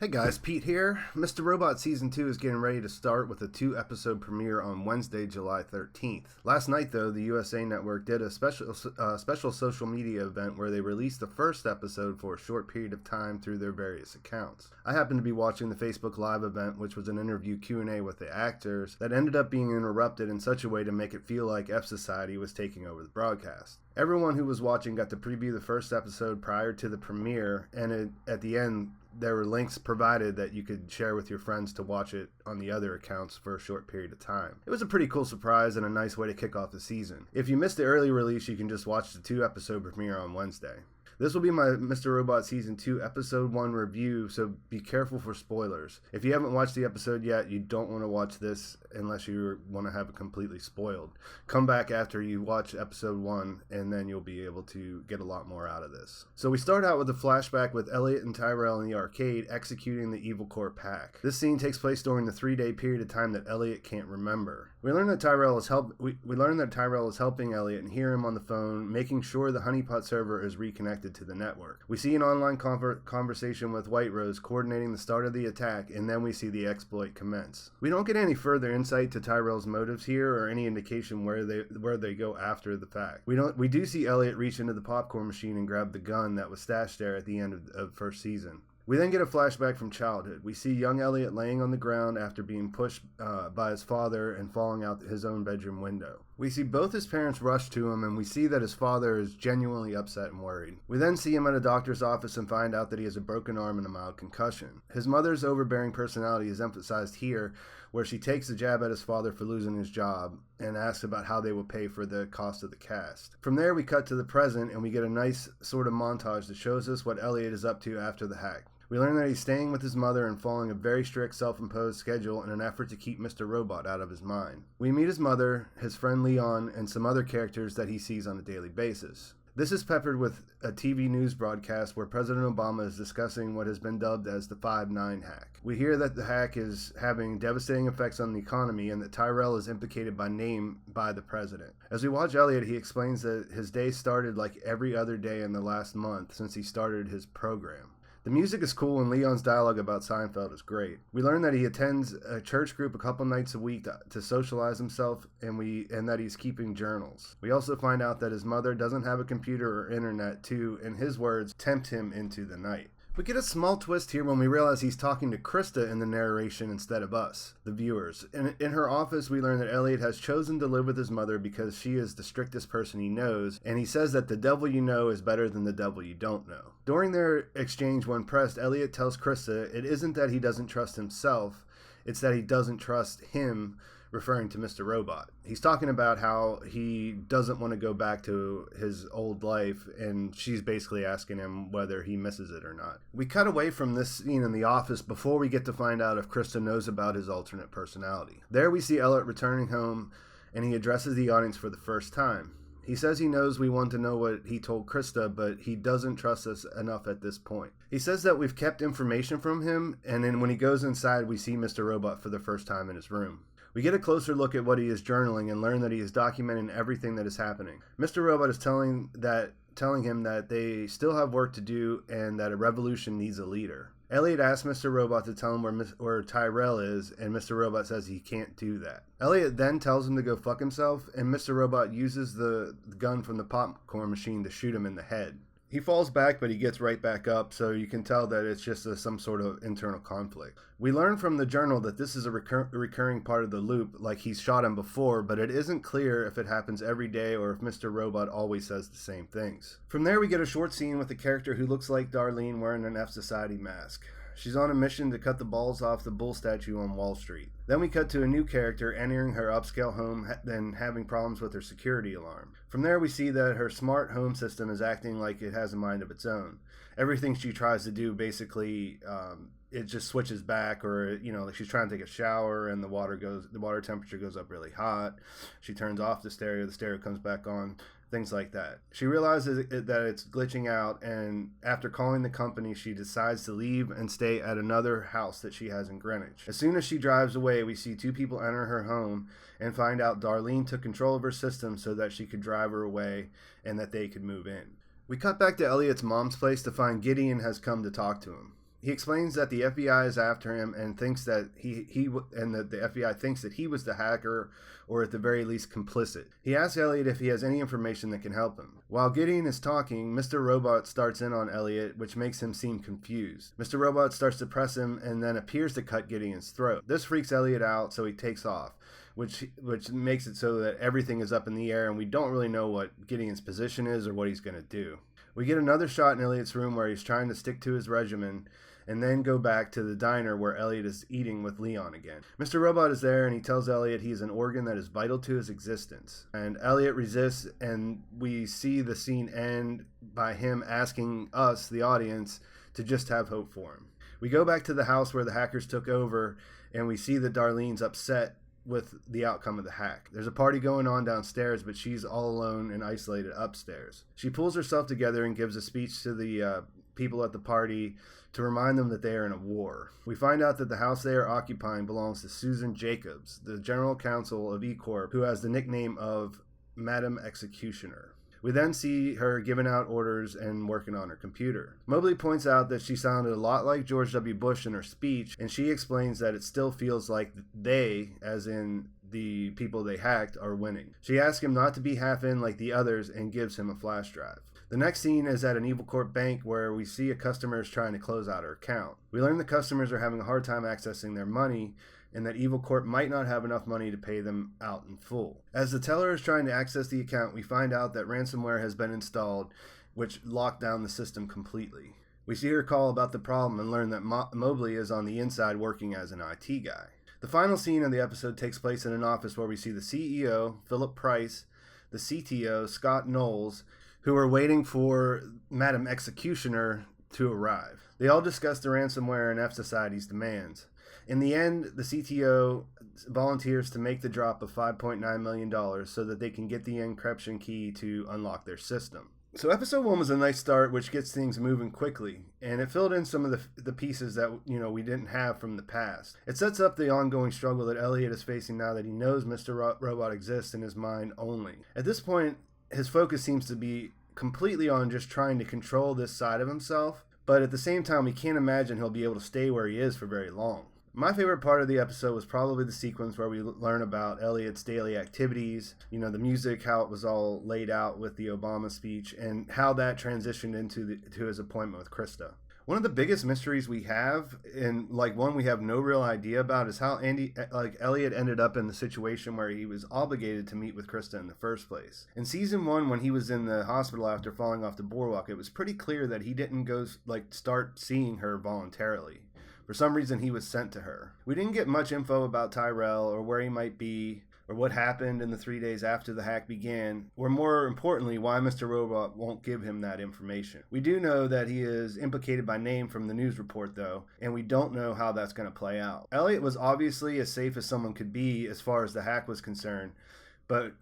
Hey guys, Pete here. Mr. Robot Season 2 is getting ready to start with a 2-episode premiere on Wednesday, July 13th. Last night, though, the USA Network did a special social media event where they released the first episode for a short period of time through their various accounts. I happened to be watching the Facebook Live event, which was an interview Q&A with the actors that ended up being interrupted in such a way to make it feel like Fsociety was taking over the broadcast. Everyone who was watching got to preview the first episode prior to the premiere, and at the end, there were links provided that you could share with your friends to watch it on the other accounts for a short period of time. It was a pretty cool surprise and a nice way to kick off the season. If you missed the early release, you can just watch the 2-episode premiere on Wednesday. This will be my Mr. Robot Season 2 Episode 1 review, so be careful for spoilers. If you haven't watched the episode yet, you don't want to watch this unless you want to have it completely spoiled. Come back after you watch Episode 1, and then you'll be able to get a lot more out of this. So we start out with a flashback with Elliot and Tyrell in the arcade executing the Evil Corp Hack. This scene takes place during the 3-day period of time that Elliot can't remember. We learn that Tyrell is helping Elliot and hear him on the phone, making sure the honeypot server is reconnected to the network. We see an online conversation with White Rose coordinating the start of the attack, and then we see the exploit commence. We don't get any further insight to Tyrell's motives here or any indication where they go after the fact. We do see Elliot reach into the popcorn machine and grab the gun that was stashed there at the end of first season. We then get a flashback from childhood. We see young Elliot laying on the ground after being pushed by his father and falling out his own bedroom window. We see both his parents rush to him, and we see that his father is genuinely upset and worried. We then see him at a doctor's office and find out that he has a broken arm and a mild concussion. His mother's overbearing personality is emphasized here, where she takes a jab at his father for losing his job and asks about how they will pay for the cost of the cast. From there, we cut to the present, and we get a nice sort of montage that shows us what Elliot is up to after the hack. We learn that he's staying with his mother and following a very strict self-imposed schedule in an effort to keep Mr. Robot out of his mind. We meet his mother, his friend Leon, and some other characters that he sees on a daily basis. This is peppered with a TV news broadcast where President Obama is discussing what has been dubbed as the 5-9 hack. We hear that the hack is having devastating effects on the economy and that Tyrell is implicated by name by the president. As we watch Elliot, he explains that his day started like every other day in the last month since he started his program. The music is cool and Leon's dialogue about Seinfeld is great. We learn that he attends a church group a couple nights a week to socialize himself and that he's keeping journals. We also find out that his mother doesn't have a computer or internet to, in his words, tempt him into the night. We get a small twist here when we realize he's talking to Krista in the narration instead of us, the viewers. In her office, we learn that Elliot has chosen to live with his mother because she is the strictest person he knows, and he says that the devil you know is better than the devil you don't know. During their exchange when pressed, Elliot tells Krista it isn't that he doesn't trust himself, it's that he doesn't trust him, referring to Mr. Robot. He's talking about how he doesn't want to go back to his old life, and she's basically asking him whether he misses it or not. We cut away from this scene in the office before we get to find out if Krista knows about his alternate personality. There we see Elliot returning home, and he addresses the audience for the first time. He says he knows we want to know what he told Krista, but he doesn't trust us enough at this point. He says that we've kept information from him, and then when he goes inside, we see Mr. Robot for the first time in his room. We get a closer look at what he is journaling and learn that he is documenting everything that is happening. Mr. Robot is telling him that they still have work to do and that a revolution needs a leader. Elliot asks Mr. Robot to tell him where Tyrell is, and Mr. Robot says he can't do that. Elliot then tells him to go fuck himself, and Mr. Robot uses the gun from the popcorn machine to shoot him in the head. He falls back, but he gets right back up, so you can tell that it's just some sort of internal conflict. We learn from the journal that this is a recurring part of the loop, like he's shot him before, but it isn't clear if it happens every day or if Mr. Robot always says the same things. From there, we get a short scene with a character who looks like Darlene wearing an Fsociety mask. She's on a mission to cut the balls off the bull statue on Wall Street. Then we cut to a new character entering her upscale home, then having problems with her security alarm. From there we see that her smart home system is acting like it has a mind of its own. Everything she tries to do basically it just switches back, or like she's trying to take a shower and the water temperature goes up really hot. She turns off the stereo comes back on. Things like that. She realizes that it's glitching out, and after calling the company, she decides to leave and stay at another house that she has in Greenwich. As soon as she drives away, we see two people enter her home and find out Darlene took control of her system so that she could drive her away and that they could move in. We cut back to Elliot's mom's place to find Gideon has come to talk to him. He explains that the FBI is after him and thinks that that the FBI thinks that he was the hacker, or at the very least complicit. He asks Elliot if he has any information that can help him. While Gideon is talking, Mr. Robot starts in on Elliot, which makes him seem confused. Mr. Robot starts to press him and then appears to cut Gideon's throat. This freaks Elliot out, so he takes off, which makes it so that everything is up in the air and we don't really know what Gideon's position is or what he's going to do. We get another shot in Elliot's room where he's trying to stick to his regimen, and then go back to the diner where Elliot is eating with Leon again. Mr. Robot is there, and he tells Elliot he's an organ that is vital to his existence. And Elliot resists, and we see the scene end by him asking us, the audience, to just have hope for him. We go back to the house where the hackers took over, and we see that Darlene's upset with the outcome of the hack. There's a party going on downstairs, but she's all alone and isolated upstairs. She pulls herself together and gives a speech to the people at the party to remind them that they are in a war. We find out that the house they are occupying belongs to Susan Jacobs, the general counsel of E Corp, who has the nickname of Madam Executioner. We then see her giving out orders and working on her computer. Mobley points out that she sounded a lot like George W. Bush in her speech, and she explains that it still feels like they, as in the people they hacked, are winning. She asks him not to be half in like the others and gives him a flash drive. The next scene is at an Evil Corp bank where we see a customer is trying to close out her account. We learn the customers are having a hard time accessing their money, and that Evil Corp might not have enough money to pay them out in full. As the teller is trying to access the account, we find out that ransomware has been installed, which locked down the system completely. We see her call about the problem and learn that Mobley is on the inside working as an IT guy. The final scene of the episode takes place in an office where we see the CEO, Philip Price, the CTO, Scott Knowles, who are waiting for Madam Executioner to arrive. They all discuss the ransomware and Fsociety's demands. In the end, the CTO volunteers to make the drop of $5.9 million so that they can get the encryption key to unlock their system. So episode 1 was a nice start, which gets things moving quickly, and it filled in some of the pieces that we didn't have from the past. It sets up the ongoing struggle that Elliot is facing now that he knows Mr. Robot exists in his mind only. At this point, his focus seems to be completely on just trying to control this side of himself, but at the same time, we can't imagine he'll be able to stay where he is for very long. My favorite part of the episode was probably the sequence where we learn about Elliot's daily activities, the music, how it was all laid out with the Obama speech, and how that transitioned into to his appointment with Krista. One of the biggest mysteries we have, and one we have no real idea about, is how Elliot ended up in the situation where he was obligated to meet with Krista in the first place. In season 1, when he was in the hospital after falling off the boardwalk, it was pretty clear that he didn't go start seeing her voluntarily. For some reason, he was sent to her. We didn't get much info about Tyrell or where he might be or what happened in the 3 days after the hack began, or more importantly, why Mr. Robot won't give him that information. We do know that he is implicated by name from the news report, though, and we don't know how that's going to play out. Elliot was obviously as safe as someone could be as far as the hack was concerned, but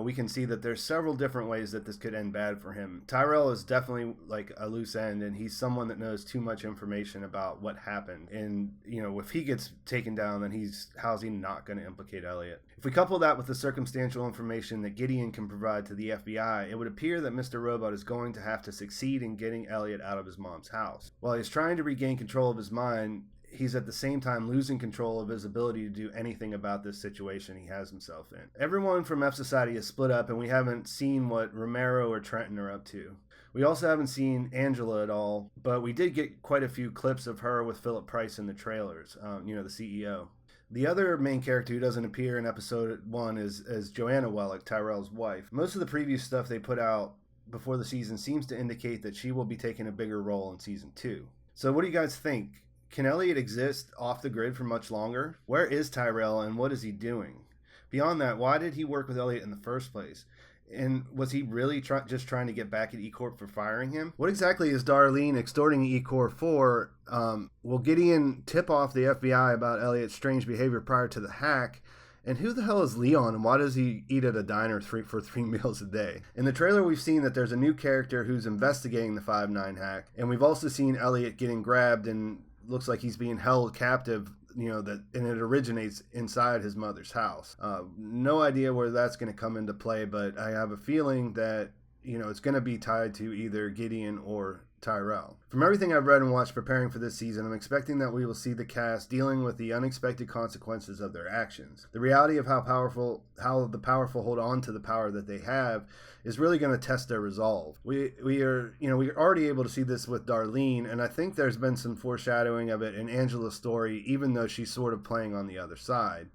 we can see that there's several different ways that this could end bad for him. Tyrell is definitely a loose end, and he's someone that knows too much information about what happened. And, if he gets taken down, then how's he not going to implicate Elliot? If we couple that with the circumstantial information that Gideon can provide to the FBI, it would appear that Mr. Robot is going to have to succeed in getting Elliot out of his mom's house. While he's trying to regain control of his mind, he's at the same time losing control of his ability to do anything about this situation he has himself in. Everyone from Fsociety is split up, and we haven't seen what Romero or Trenton are up to. We also haven't seen Angela at all, but we did get quite a few clips of her with Philip Price in the trailers, the CEO. The other main character who doesn't appear in episode 1 is Joanna Wellick, Tyrell's wife. Most of the preview stuff they put out before the season seems to indicate that she will be taking a bigger role in season 2. So what do you guys think? Can Elliot exist off the grid for much longer? Where is Tyrell and what is he doing? Beyond that, why did he work with Elliot in the first place? And was he really just trying to get back at E Corp for firing him? What exactly is Darlene extorting E Corp for? Will Gideon tip off the FBI about Elliot's strange behavior prior to the hack? And who the hell is Leon, and why does he eat at a diner for 3 meals a day? In the trailer, we've seen that there's a new character who's investigating the 5/9 hack, and we've also seen Elliot getting grabbed and looks like he's being held captive, and it originates inside his mother's house. No idea where that's going to come into play, but I have a feeling that, it's going to be tied to either Gideon or Tyrell. From everything I've read and watched preparing for this season, I'm expecting that we will see the cast dealing with the unexpected consequences of their actions. The reality of how the powerful hold on to the power that they have is really going to test their resolve. We're already able to see this with Darlene, and I think there's been some foreshadowing of it in Angela's story, even though she's sort of playing on the other side.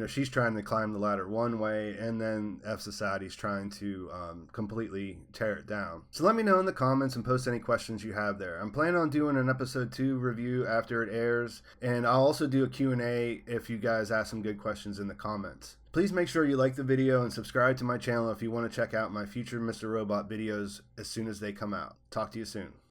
She's trying to climb the ladder one way, and then Fsociety's trying to completely tear it down. So let me know in the comments and post any questions you have there. I'm planning on doing an episode 2 review after it airs, and I'll also do a Q&A if you guys ask some good questions in the comments. Please make sure you like the video and subscribe to my channel if you want to check out my future Mr. Robot videos as soon as they come out. Talk to you soon.